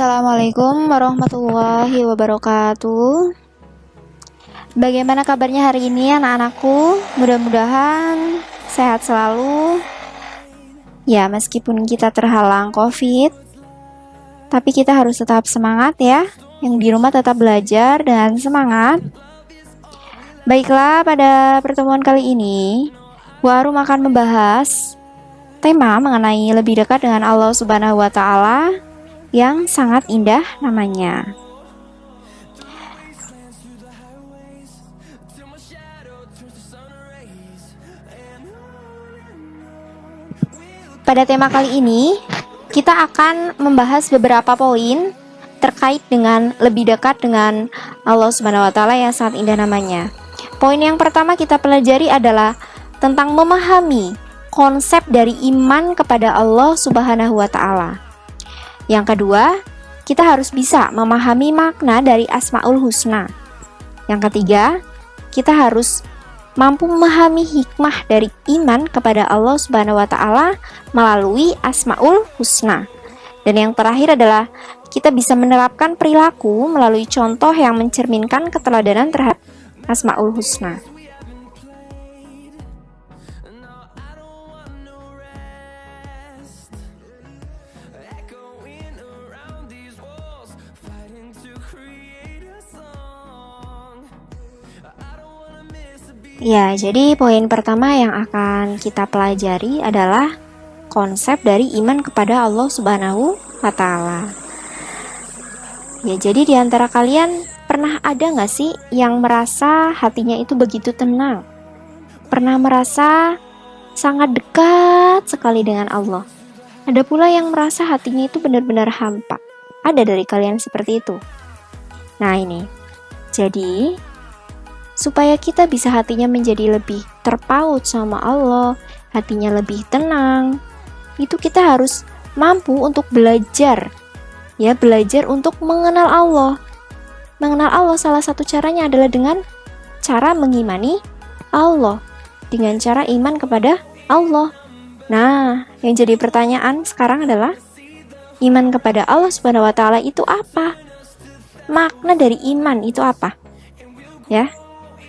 Assalamualaikum warahmatullahi wabarakatuh. Bagaimana kabarnya hari ini anak-anakku? Mudah-mudahan sehat selalu. Ya, meskipun kita terhalang COVID, tapi kita harus tetap semangat ya. Yang di rumah tetap belajar dengan semangat. Baiklah, pada pertemuan kali ini, Warum akan membahas tema mengenai lebih dekat dengan Allah Subhanahu wa Ta'ala yang sangat indah namanya. Pada tema kali ini, kita akan membahas beberapa poin terkait dengan lebih dekat dengan Allah Subhanahu wa Ta'ala yang sangat indah namanya. Poin yang pertama kita pelajari adalah tentang memahami konsep dari iman kepada Allah Subhanahu wa Ta'ala. Yang kedua, kita harus bisa memahami makna dari Asmaul Husna. Yang ketiga, kita harus mampu memahami hikmah dari iman kepada Allah Subhanahu wa Ta'ala melalui Asmaul Husna. Dan yang terakhir adalah kita bisa menerapkan perilaku melalui contoh yang mencerminkan keteladanan terhadap Asmaul Husna. Ya, jadi poin pertama yang akan kita pelajari adalah konsep dari iman kepada Allah Subhanahu wa Ta'ala. Ya, jadi di antara kalian pernah ada nggak sih yang merasa hatinya itu begitu tenang? Pernah merasa sangat dekat sekali dengan Allah? Ada pula yang merasa hatinya itu benar-benar hampa. Ada dari kalian seperti itu? Nah ini, jadi supaya kita bisa hatinya menjadi lebih terpaut sama Allah, hatinya lebih tenang, itu kita harus mampu untuk belajar. Ya, belajar untuk mengenal Allah. Mengenal Allah salah satu caranya adalah dengan cara mengimani Allah, dengan cara iman kepada Allah. Nah, yang jadi pertanyaan sekarang adalah iman kepada Allah Subhanahu wa Ta'ala itu apa? Makna dari iman itu apa? Ya.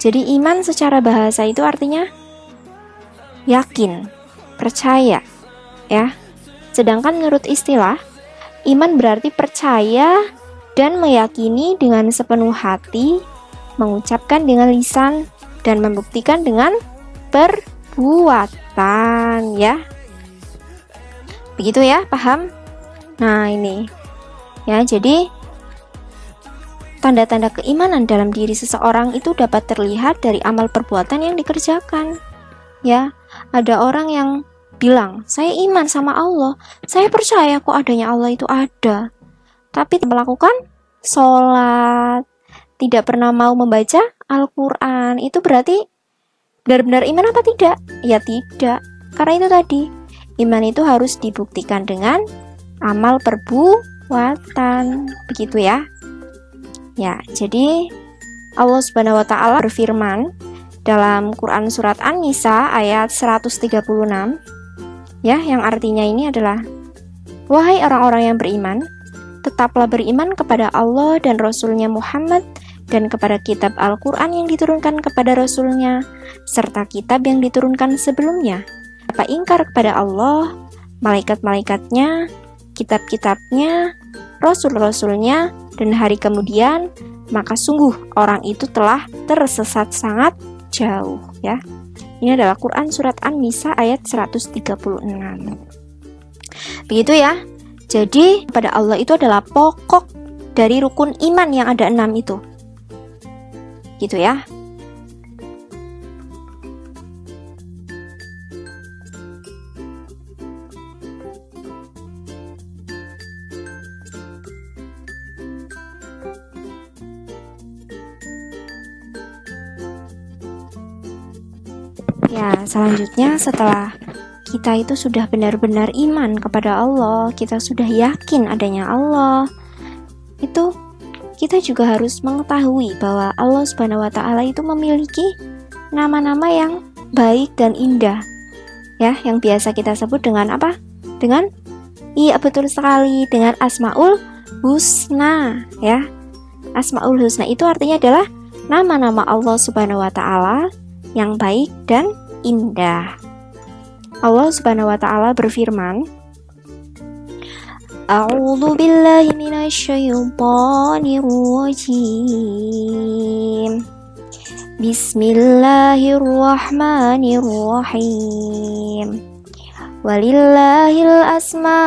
Jadi iman secara bahasa itu artinya yakin, percaya, ya. Sedangkan menurut istilah, iman berarti percaya dan meyakini dengan sepenuh hati, mengucapkan dengan lisan, dan membuktikan dengan perbuatan, ya. Begitu ya, paham? Nah, ini. Ya, jadi tanda-tanda keimanan dalam diri seseorang itu dapat terlihat dari amal perbuatan yang dikerjakan. Ya, ada orang yang bilang, saya iman sama Allah, saya percaya kok adanya Allah itu ada. Tapi melakukan sholat, tidak pernah mau membaca Al-Quran, itu berarti benar-benar iman apa tidak? Ya tidak, karena itu tadi, iman itu harus dibuktikan dengan amal perbuatan, begitu ya. Ya, jadi Allah Subhanahu wa Ta'ala berfirman dalam Quran surat An-Nisa ayat 136, ya, yang artinya ini adalah, wahai orang-orang yang beriman, tetaplah beriman kepada Allah dan Rasulnya Muhammad dan kepada kitab Al-Quran yang diturunkan kepada Rasulnya serta kitab yang diturunkan sebelumnya. Apa ingkar kepada Allah, malaikat-malaikatnya, kitab-kitabnya, Rasul-Rasulnya, dan hari kemudian, maka sungguh orang itu telah tersesat sangat jauh, ya. Ini adalah Quran surat An-Nisa ayat 136. Begitu ya. Jadi pada Allah itu adalah pokok dari rukun iman yang ada 6 itu. Gitu ya. Ya, selanjutnya setelah kita itu sudah benar-benar iman kepada Allah, kita sudah yakin adanya Allah, itu kita juga harus mengetahui bahwa Allah Subhanahu wa Ta'ala itu memiliki nama-nama yang baik dan indah. Ya, yang biasa kita sebut dengan apa? Dengan, iya betul sekali, dengan Asmaul husna ya. Asmaul husna itu artinya adalah nama-nama Allah Subhanahu wa taala yang baik dan indah. Allah Subhanahu wa taala berfirman, A'udzu billahi minasyaitonir rajim. Bismillahirrahmanirrahim. Walillahil asmaul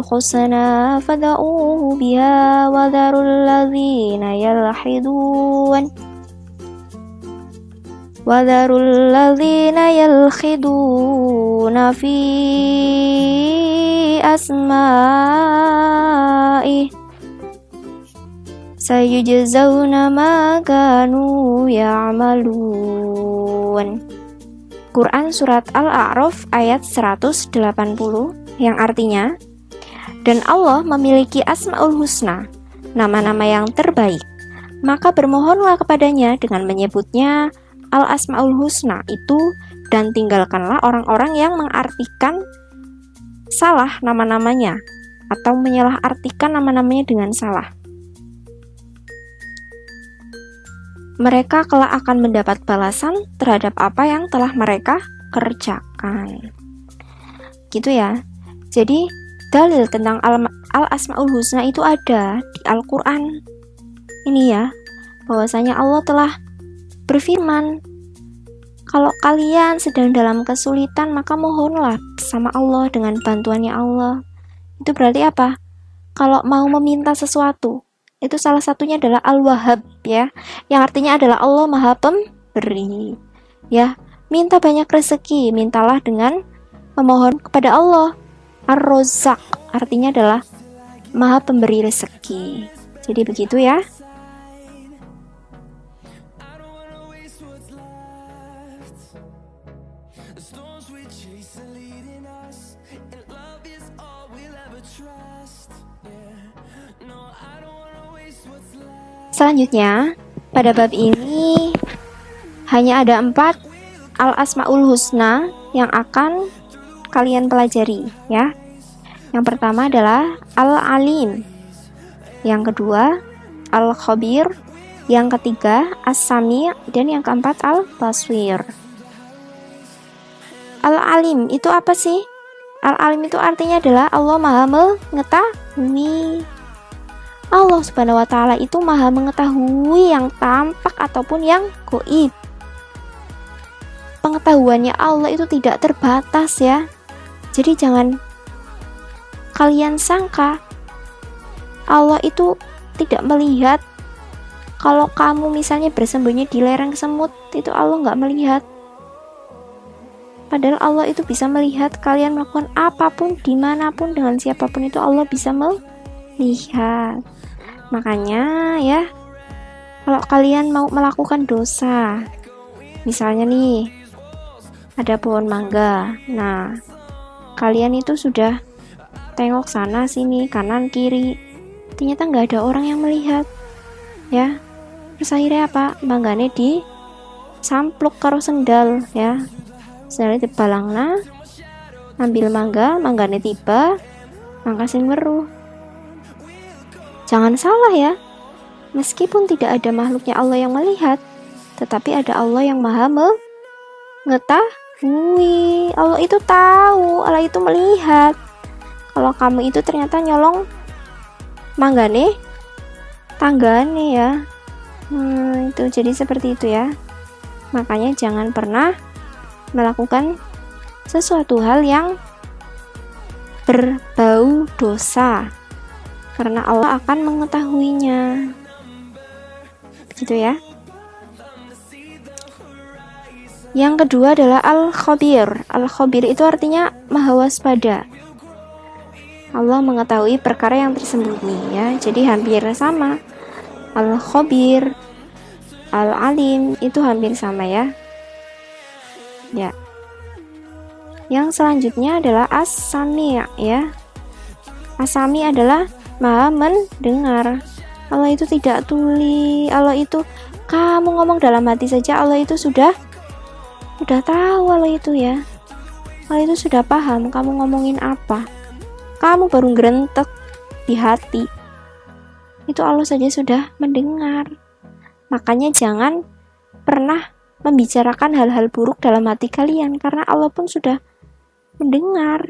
husna fad'uuhu biha wa dharul ladzina yalkhiduna fi asma'ih sayujzauna ma kanu ya'malun. Quran Surat Al-A'raf ayat 180 yang artinya, dan Allah memiliki Asmaul Husna, nama-nama yang terbaik, maka bermohonlah kepadanya dengan menyebutnya Al-Asmaul Husna itu, dan tinggalkanlah orang-orang yang mengartikan salah nama-namanya atau menyalahartikan nama-namanya dengan salah. Mereka kelak akan mendapat balasan terhadap apa yang telah mereka kerjakan. Gitu ya. Jadi dalil tentang Al-Asmaul Husna itu ada di Al-Quran. Ini ya, bahwasanya Allah telah berfirman, kalau kalian sedang dalam kesulitan maka mohonlah sama Allah dengan bantuannya Allah. Itu berarti apa? Kalau mau meminta sesuatu, itu salah satunya adalah Al-Wahhab ya, yang artinya adalah Allah Maha Pemberi ya. Minta banyak rezeki, mintalah dengan memohon kepada Allah. Ar-Razzaq artinya adalah Maha Pemberi rezeki. Jadi begitu ya. Selanjutnya, pada bab ini hanya ada 4 Al-Asmaul Husna yang akan kalian pelajari ya. Yang pertama adalah Al-Alim, yang kedua Al-Khabir, yang ketiga As-Sami', dan yang keempat Al-Basir. Al-Alim itu apa sih? Al-Alim itu artinya adalah Allah Maha Mengetahui. Allah Subhanahu wa taala itu Maha mengetahui yang tampak ataupun yang gaib. Pengetahuannya Allah itu tidak terbatas ya. Jadi jangan kalian sangka Allah itu tidak melihat. Kalau kamu misalnya bersembunyi di lereng semut, itu Allah nggak melihat. Padahal Allah itu bisa melihat kalian melakukan apapun, dimanapun, dengan siapapun, itu Allah bisa melihat. Makanya ya, kalau kalian mau melakukan dosa, misalnya nih ada pohon mangga, nah kalian itu sudah tengok sana sini, kanan kiri, ternyata nggak ada orang yang melihat ya. Terus akhirnya apa? Manggane di sampluk karo sendal ya, sendalnya dibalangna, ambil mangga, manggane tiba, mangga sing weruh. Jangan salah ya, meskipun tidak ada makhluknya Allah yang melihat, tetapi ada Allah yang Maha mengetahui. Allah itu tahu, Allah itu melihat. Kalau kamu itu ternyata nyolong manggane tanggane ya, itu jadi seperti itu ya. Makanya jangan pernah melakukan sesuatu hal yang berbau dosa, karena Allah akan mengetahuinya. Gitu ya. Yang kedua adalah Al-Khabir. Al-Khabir itu artinya Maha Waspada. Allah mengetahui perkara yang tersembunyi ya. Jadi hampir sama. Al-Khabir, Al-Alim itu hampir sama ya. Ya. Yang selanjutnya adalah As-Sami' ya. As-Sami' adalah Maha mendengar. Allah itu tidak tuli. Allah itu, kamu ngomong dalam hati saja, Allah itu sudah tahu. Allah itu ya, Allah itu sudah paham kamu ngomongin apa. Kamu baru gerentek di hati, itu Allah saja sudah mendengar. Makanya jangan pernah membicarakan hal-hal buruk dalam hati kalian, karena Allah pun sudah mendengar.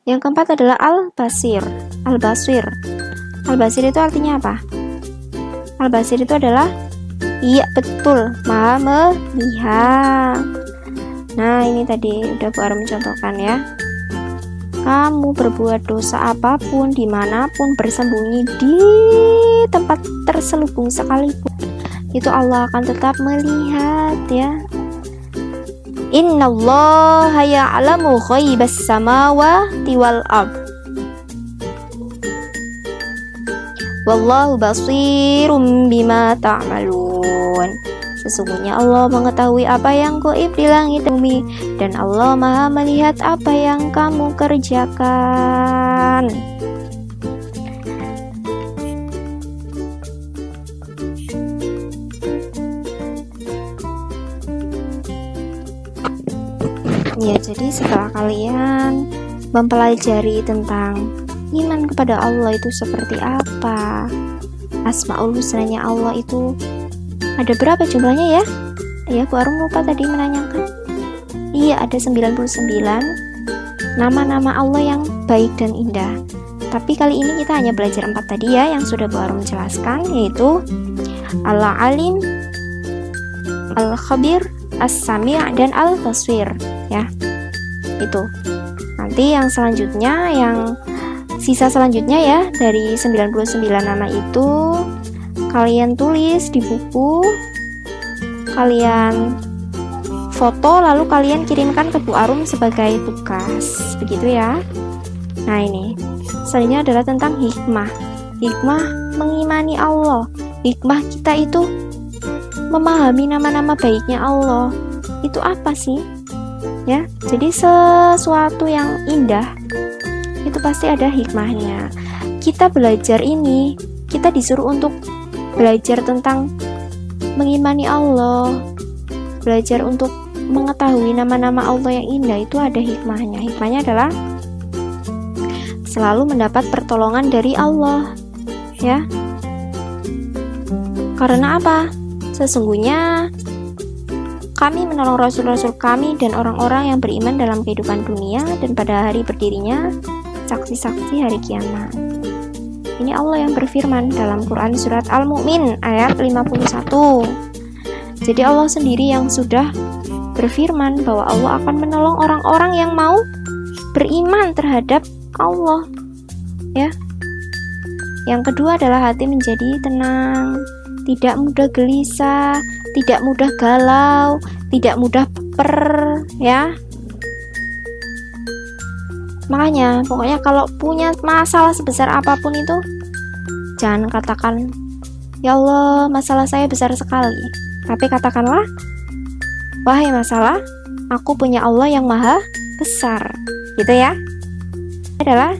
Yang keempat adalah Al-Basir. Al-Basir. Al-Basir itu artinya apa? Al-Basir itu adalah iya betul, Maha melihat. Nah, ini tadi udah Bu Arum mencontohkan ya. Kamu berbuat dosa apapun, dimanapun, bersembunyi di tempat terselubung sekalipun, itu Allah akan tetap melihat ya. Innallaha ya'lamu ghaibas samawati wal ard. Wallahu basirum bima ta'malun. Sesungguhnya Allah mengetahui apa yang gaib di langit dan bumi, dan Allah Maha melihat apa yang kamu kerjakan. Ya, jadi setelah kalian mempelajari tentang iman kepada Allah itu seperti apa, Asmaul Husnanya Allah itu ada berapa jumlahnya ya? Ya, Bu Arum lupa tadi menanyakan. Iya, ada 99 nama-nama Allah yang baik dan indah. Tapi kali ini kita hanya belajar 4 tadi ya, yang sudah Bu Arum jelaskan, yaitu Al-Alim, Al-Khabir, As-Sami' dan Al-Basir ya. Itu. Nanti yang selanjutnya, yang sisa selanjutnya ya, dari 99 nama itu kalian tulis di buku, kalian foto, lalu kalian kirimkan ke Bu Arum sebagai tugas, begitu ya. Nah, ini selanjutnya adalah tentang hikmah. Hikmah mengimani Allah. Hikmah kita itu memahami nama-nama baiknya Allah. Itu apa sih? Ya, jadi sesuatu yang indah itu pasti ada hikmahnya. Kita belajar ini, kita disuruh untuk belajar tentang mengimani Allah, belajar untuk mengetahui nama-nama Allah yang indah, itu ada hikmahnya. Hikmahnya adalah selalu mendapat pertolongan dari Allah ya. Karena apa? Sesungguhnya kami menolong rasul-rasul kami dan orang-orang yang beriman dalam kehidupan dunia dan pada hari berdirinya saksi-saksi hari kiamat. Ini Allah yang berfirman dalam Quran surat Al-Mu'min ayat 51. Jadi Allah sendiri yang sudah berfirman bahwa Allah akan menolong orang-orang yang mau beriman terhadap Allah ya. Yang kedua adalah hati menjadi tenang, tidak mudah gelisah, tidak mudah galau, tidak mudah baper ya. Makanya pokoknya kalau punya masalah sebesar apapun itu, jangan katakan ya Allah masalah saya besar sekali, tapi katakanlah, wahai masalah, aku punya Allah yang maha besar, gitu ya. Adalah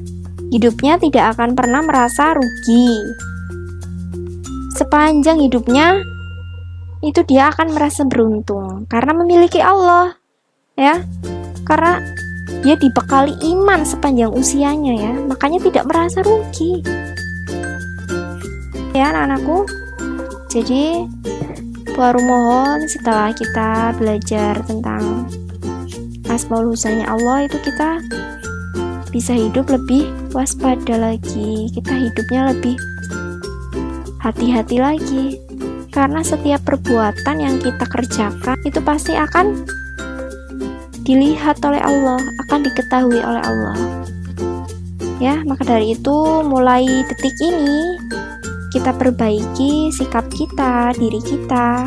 hidupnya tidak akan pernah merasa rugi. Sepanjang hidupnya itu dia akan merasa beruntung karena memiliki Allah ya. Karena dia dibekali iman sepanjang usianya ya, makanya tidak merasa rugi ya anak-anakku. Jadi baru mohon setelah kita belajar tentang Asmaul Husnanya Allah itu kita bisa hidup lebih waspada lagi, kita hidupnya lebih hati-hati lagi, karena setiap perbuatan yang kita kerjakan itu pasti akan dilihat oleh Allah, akan diketahui oleh Allah ya. Maka dari itu mulai detik ini kita perbaiki sikap kita, diri kita.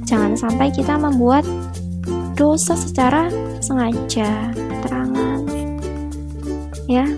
Jangan sampai kita membuat dosa secara sengaja, terangan ya.